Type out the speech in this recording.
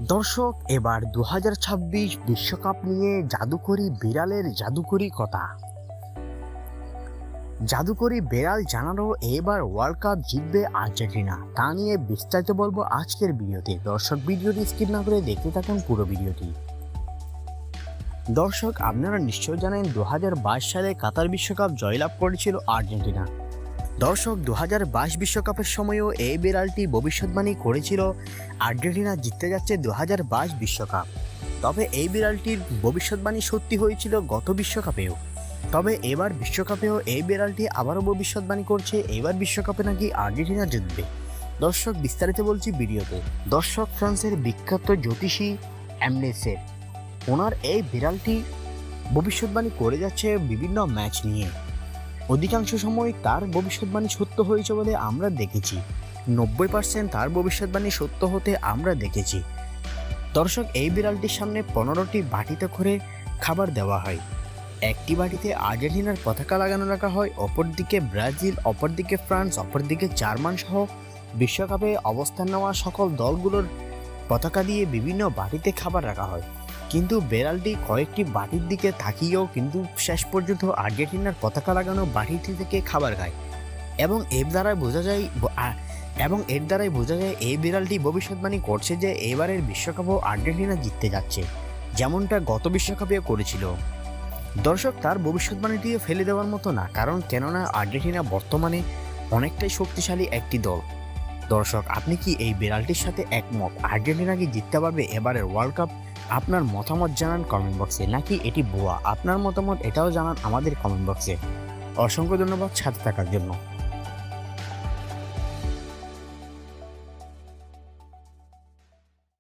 দর্শক, এবার 2026 বিশ্বকাপ নিয়ে জাদুকরী বিড়ালের জাদুকরী কথা। জাদুকরী বিড়াল জানালো এবার ওয়ার্ল্ড কাপ জিতবে আর্জেন্টিনা। তা নিয়ে বিস্তারিত বলবো আজকের ভিডিওতে। দর্শক, ভিডিওটি স্কিপ না করে দেখতে থাকুন পুরো ভিডিওটি। দর্শক, আপনারা নিশ্চয় জানেন 2022 সালে কাতার বিশ্বকাপ জয়লাভ করেছিল আর্জেন্টিনা। দর্শক, 2022 বিশ্বকাপের সময়ও এই বিড়ালটি ভবিষ্যৎবাণী করেছিল আর্জেন্টিনা জিততে যাচ্ছে 2022 বিশ্বকাপ। তবে এই বিড়ালটির ভবিষ্যৎবাণী সত্যি হয়েছিল গত বিশ্বকাপেও। তবে এবার বিশ্বকাপেও এই বিড়ালটি আবারও ভবিষ্যৎবাণী করছে এবার বিশ্বকাপে নাকি আর্জেন্টিনা জিতবে। দর্শক, বিস্তারিত বলছি ভিডিওতে। দর্শক, ফ্রান্সের বিখ্যাত জ্যোতিষী অ্যামনেসের ওনার এই বিড়ালটি ভবিষ্যৎবাণী করে যাচ্ছে বিভিন্ন ম্যাচ নিয়ে। অধিকাংশ সময় তার ভবিষ্যৎবাণী সত্য হয়েছে বলে আমরা দেখেছি। 90% তার ভবিষ্যৎবাণী সত্য হতে আমরা দেখেছি। দর্শক, এই বিড়ালটির সামনে 15টি বাটিতে করে খাবার দেওয়া হয়। একটি বাটিতে আর্জেন্টিনার পতাকা লাগানো রাখা হয়, অপরদিকে ব্রাজিল, অপরদিকে ফ্রান্স, অপরদিকে জার্মান সহ বিশ্বকাপে অবস্থান নেওয়া সকল দলগুলোর পতাকা দিয়ে বিভিন্ন বাটিতে খাবার রাখা হয়। কিন্তু বিড়ালটি কয়েকটি বাটির দিকে তাকিয়েও কিন্তু শেষ পর্যন্ত আর্জেন্টিনার পতাকা লাগানো বাটিটি থেকে খাবার খায়। এবং এর দ্বারাই বোঝা যায় এই বিড়ালটি ভবিষ্যৎবাণী করছে যে এবারের বিশ্বকাপও আর্জেন্টিনা জিততে যাচ্ছে, যেমনটা গত বিশ্বকাপেও করেছিল। দর্শক, তার ভবিষ্যৎবাণীটিও ফেলে দেওয়ার মতো না, কারণ কেননা আর্জেন্টিনা বর্তমানে অনেকটাই শক্তিশালী একটি দল। দর্শক, আপনি কি এই বিড়ালটির সাথে একমত? আর্জেন্টিনা কি জিততে পারবে এবারের ওয়ার্ল্ড কাপ? আপনার মতামত জানান কমেন্ট বক্সে। নাকি এটি ভুয়া? আপনার মতামত এটাও জানান আমাদের কমেন্ট বক্সে। অসংখ্য ধন্যবাদ সাথে থাকার জন্য।